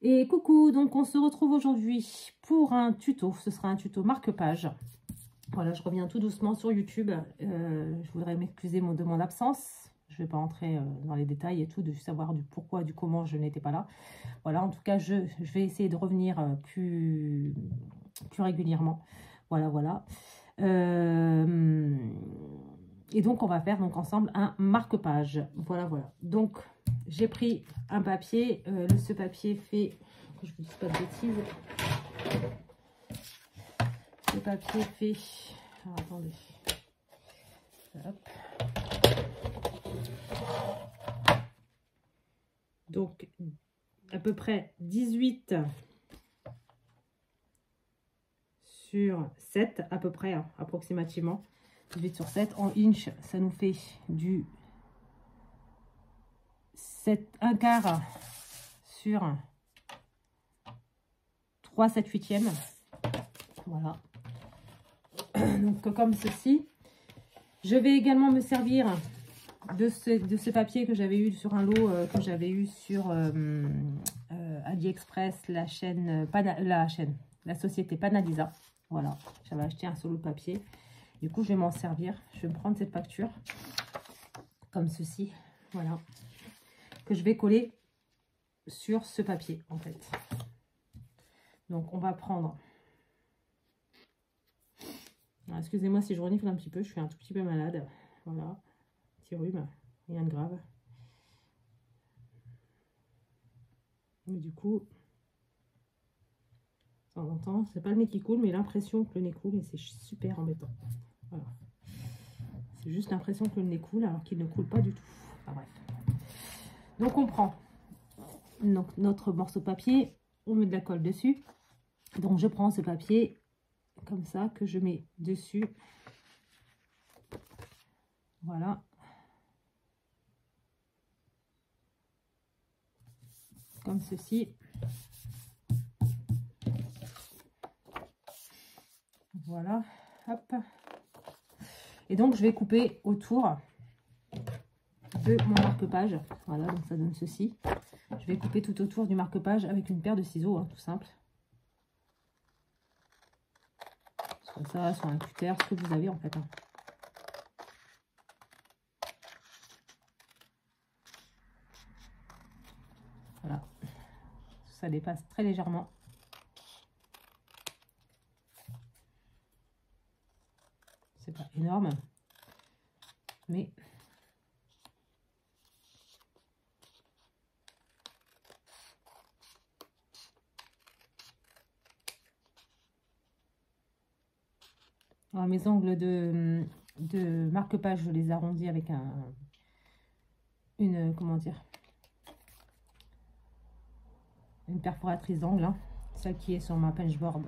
Et coucou, donc on se retrouve aujourd'hui pour un tuto. Ce sera un tuto marque-page. Voilà, je reviens tout doucement sur YouTube. Je voudrais m'excuser de mon absence. Je ne vais pas entrer dans les détails et tout, de savoir du pourquoi, du comment je n'étais pas là. Voilà, en tout cas, je vais essayer de revenir plus régulièrement. Voilà, voilà. Et donc, on va faire donc ensemble un marque-page. Voilà, voilà. Donc, j'ai pris un papier. Ce papier fait... Je ne vous dis pas de bêtises. Ce papier fait... Alors, attendez. Hop. Donc, à peu près 18 sur 7, à peu près, hein, approximativement. 18 sur 7 en inch, ça nous fait du 1 quart sur 3, 7 huitièmes. Voilà. Donc, comme ceci. Je vais également me servir de ce papier que j'avais eu sur un lot que j'avais eu sur AliExpress, la société Panalisa. Voilà, j'avais acheté un solo de papier. Du coup, je vais m'en servir. Je vais me prendre cette facture comme ceci. Voilà, que je vais coller sur ce papier en fait. Donc, on va prendre... Excusez-moi si je renifle un petit peu, je suis un tout petit peu malade. Voilà, petit rhume, rien de grave. Et du coup, de temps en temps, c'est pas le nez qui coule, mais l'impression que le nez coule et c'est super embêtant. Voilà. C'est juste l'impression que le nez coule alors qu'il ne coule pas du tout. Enfin, bref. Donc on prend notre morceau de papier, on met de la colle dessus. Donc je prends ce papier comme ça que je mets dessus. Voilà. Comme ceci. Voilà. Hop. Et donc je vais couper autour de mon marque-page. Voilà, donc ça donne ceci. Je vais couper tout autour du marque-page avec une paire de ciseaux, hein, tout simple. Soit ça, soit un cutter, ce que vous avez en fait. Hein. Voilà. Ça dépasse très légèrement. C'est pas énorme. Mais... Alors, mes ongles de marque-page, je les arrondis avec comment dire, une perforatrice d'angle, hein, celle qui est sur ma punchboard,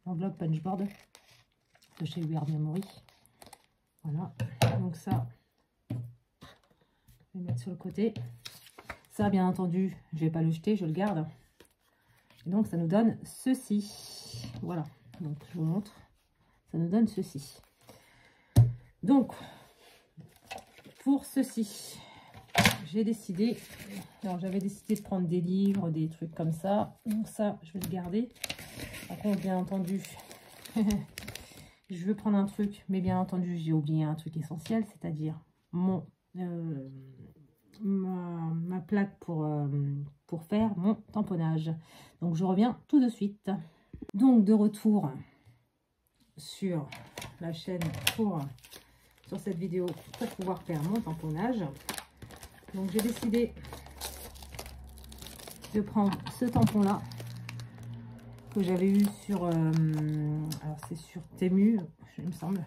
l'enveloppe punchboard de chez We Are Memory. Voilà, donc ça, je vais mettre sur le côté. Ça, bien entendu, je vais pas le jeter, je le garde. Et donc, ça nous donne ceci. Voilà. Donc, je vous montre. Ça nous donne ceci. Donc, pour ceci, j'ai décidé... Alors, j'avais décidé de prendre des livres, des trucs comme ça. Donc, ça, je vais le garder. Par contre, bien entendu, je veux prendre un truc. Mais bien entendu, j'ai oublié un truc essentiel. C'est-à-dire ma plaque pour faire mon tamponnage. Donc, je reviens tout de suite. Donc, de retour sur la chaîne sur cette vidéo pour pouvoir faire mon tamponnage. Donc, j'ai décidé de prendre ce tampon-là que j'avais eu sur... alors, c'est sur Temu, il me semble.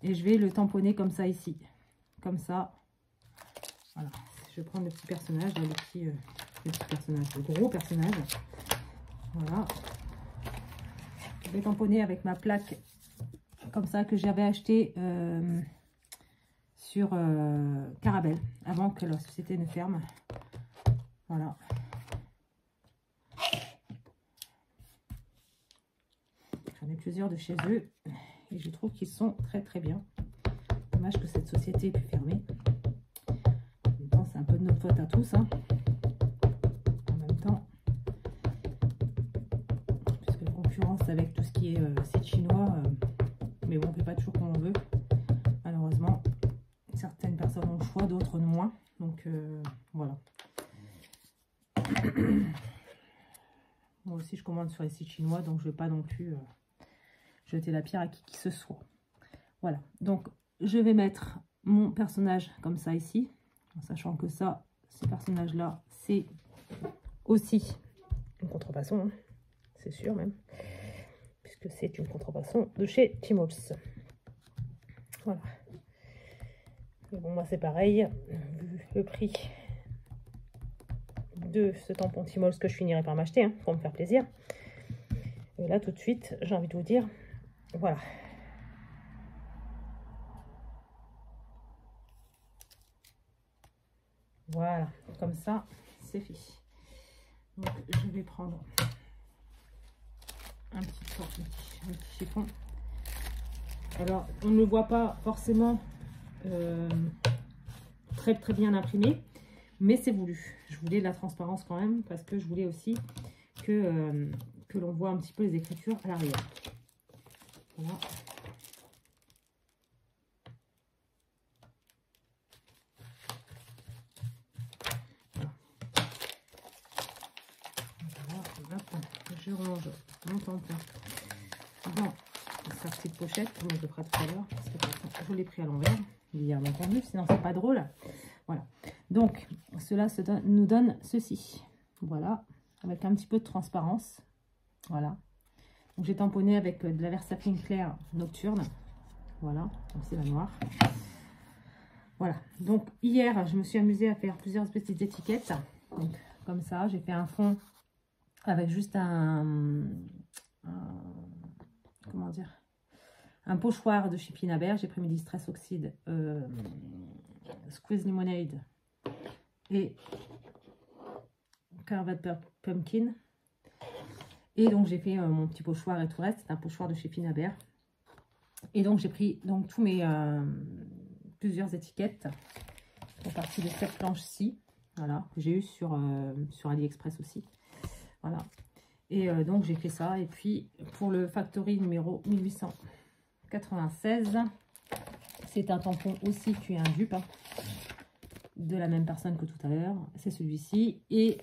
Et je vais le tamponner comme ça ici. Comme ça. Voilà. Je vais prendre le petit personnage, là, le petit personnage, le gros personnage. Voilà. Je vais tamponner avec ma plaque comme ça que j'avais acheté sur Carabel avant que la société ne ferme. Voilà. J'en ai plusieurs de chez eux et je trouve qu'ils sont très très bien. Dommage que cette société ait pu fermer. C'est un peu de notre faute à tous. Hein. concurrence avec tout ce qui est site chinois. Mais bon, on ne fait pas toujours comme on veut. Malheureusement, certaines personnes ont le choix, d'autres moins. Donc, voilà. Moi aussi, je commande sur les sites chinois, donc je ne vais pas non plus jeter la pierre à qui que ce soit. Voilà. Donc, je vais mettre mon personnage comme ça ici, en sachant que ça, ce personnage-là, c'est aussi une contrefaçon, hein, c'est sûr même, puisque c'est une contrefaçon de chez Tmall. Voilà. Et bon, moi c'est pareil, vu le prix de ce tampon Tmall que je finirai par m'acheter, hein, pour me faire plaisir. Et là, tout de suite, j'ai envie de vous dire, voilà. Voilà, comme ça, c'est fait. Donc, je vais prendre un petit chiffon. Alors, on ne le voit pas forcément très bien imprimé, mais c'est voulu. Je voulais de la transparence quand même, parce que je voulais aussi que l'on voit un petit peu les écritures à l'arrière. Voilà. Je range mon tampon dans sa petite pochette, comme je le ferai tout à l'heure, parce que je l'ai pris à l'envers, bien entendu, sinon c'est pas drôle. Voilà, donc cela nous donne ceci, voilà, avec un petit peu de transparence, voilà. Donc j'ai tamponné avec de la Versapine claire nocturne, voilà, donc c'est la noire. Voilà, donc hier je me suis amusée à faire plusieurs petites étiquettes, donc comme ça, j'ai fait un fond avec juste comment dire, un pochoir de chez Pinaber. J'ai pris mes Distress Oxide, Squeeze Lemonade et Carved Pumpkin. Et donc j'ai fait mon petit pochoir et tout le reste. C'est un pochoir de chez Pinaber. Et donc j'ai pris donc tous mes plusieurs étiquettes qui font partie de cette planche-ci. Voilà, que j'ai eu sur AliExpress aussi. Voilà. Et donc j'ai fait ça. Et puis pour le Factory numéro 1896, c'est un tampon aussi qui est un dupe, hein, de la même personne que tout à l'heure. C'est celui-ci. Et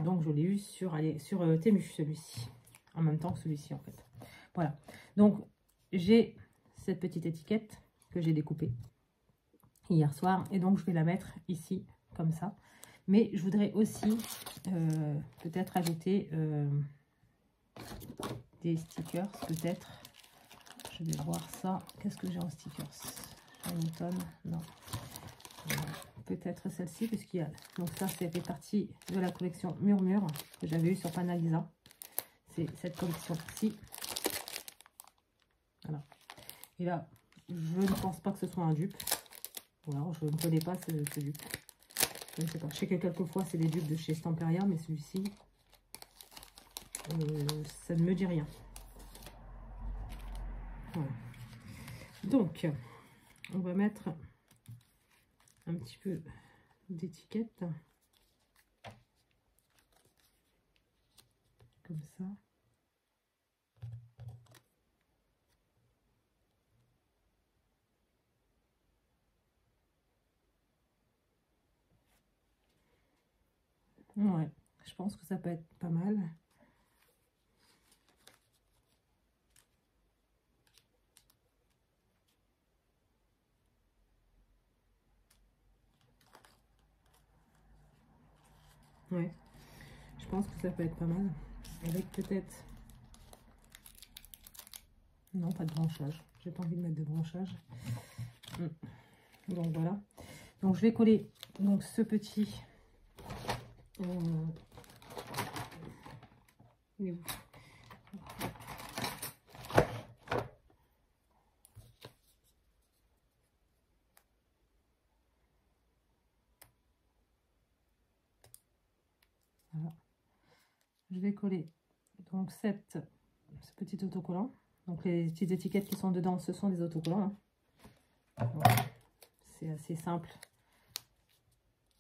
donc je l'ai eu sur Temu, celui-ci. En même temps que celui-ci en fait. Voilà. Donc j'ai cette petite étiquette que j'ai découpée hier soir. Et donc je vais la mettre ici comme ça. Mais je voudrais aussi peut-être ajouter des stickers, peut-être. Je vais voir ça. Qu'est-ce que j'ai en stickers? Hamilton, non. Peut-être celle-ci, puisqu'il y a... Donc ça, c'est fait partie de la collection Murmure que j'avais eu sur Panalisa. C'est cette collection-ci. Voilà. Et là, je ne pense pas que ce soit un dupe. Voilà, je ne connais pas ce dupe. Je ne sais pas. Je sais que quelquefois c'est des dupes de chez Stamperia, mais celui-ci, ça ne me dit rien. Voilà. Donc, on va mettre un petit peu d'étiquette. Comme ça. Ouais, je pense que ça peut être pas mal. Ouais, je pense que ça peut être pas mal. Avec peut-être... Non, pas de branchage. J'ai pas envie de mettre de branchage. Donc voilà. Donc je vais coller donc ce petit... Voilà. Je vais coller donc ce petit autocollant. Donc les petites étiquettes qui sont dedans, ce sont des autocollants. Hein. Voilà. C'est assez simple.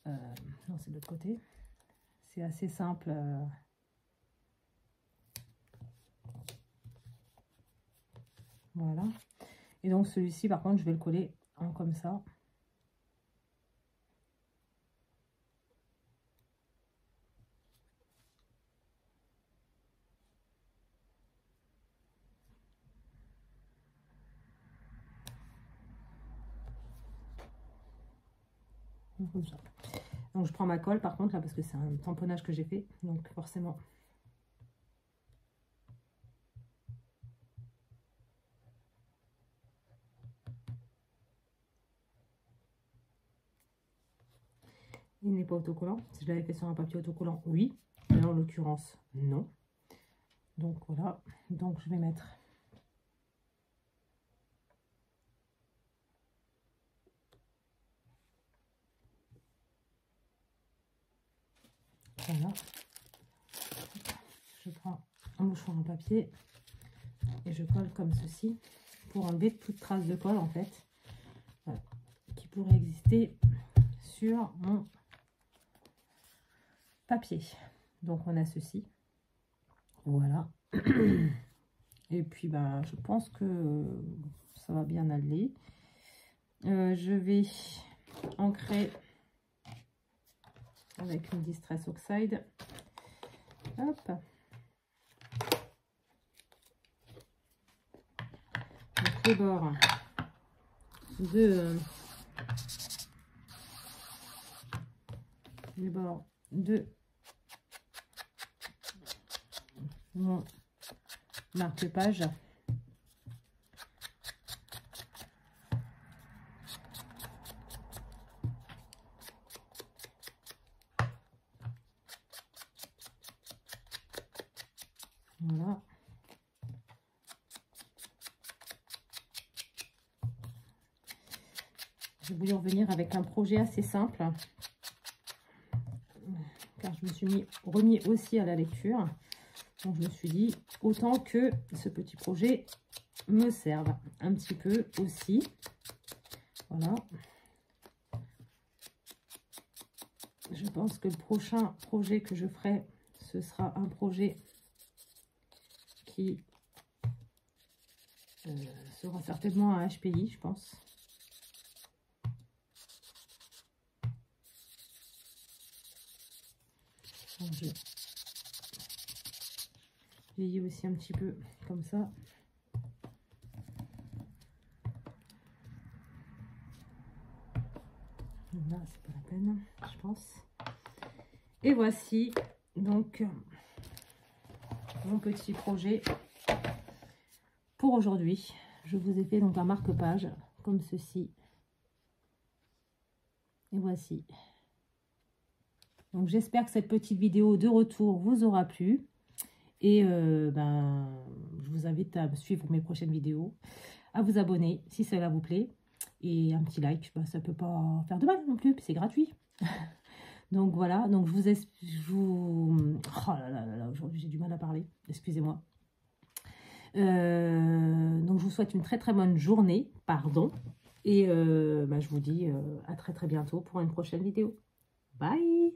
Non, c'est de l'autre côté. C'est assez simple Voilà. Et donc celui-ci, par contre, je vais le coller en comme ça. Comme ça. Donc je prends ma colle par contre là parce que c'est un tamponnage que j'ai fait, donc forcément. Il n'est pas autocollant. Si je l'avais fait sur un papier autocollant, oui. Mais en l'occurrence, non. Donc voilà. Donc je vais mettre voilà. Je prends un mouchoir en papier et je colle comme ceci pour enlever toute trace de colle en fait qui pourrait exister sur mon papier. Donc on a ceci, voilà. Et puis bah je pense que ça va bien aller. Je vais ancrer avec une Distress Oxide. Hop. Donc les bords de mon marque-page. Voilà. Je voulais revenir avec un projet assez simple, car je me suis remis aussi à la lecture. Donc je me suis dit, autant que ce petit projet me serve un petit peu aussi. Voilà. Je pense que le prochain projet que je ferai, ce sera un projet qui sera certainement un HPI, je pense. Donc, je vieillis aussi un petit peu comme ça. Là, c'est pas la peine, je pense. Et voici donc mon petit projet pour aujourd'hui. Je vous ai fait donc un marque-page comme ceci. Et voici. Donc j'espère que cette petite vidéo de retour vous aura plu. Et je vous invite à suivre mes prochaines vidéos, à vous abonner si cela vous plaît. Et un petit like, bah, ça peut pas faire de mal non plus, c'est gratuit. Donc voilà, donc oh là là là là, aujourd'hui j'ai du mal à parler, excusez-moi. Donc je vous souhaite une très très bonne journée, pardon. Et je vous dis à très très bientôt pour une prochaine vidéo. Bye!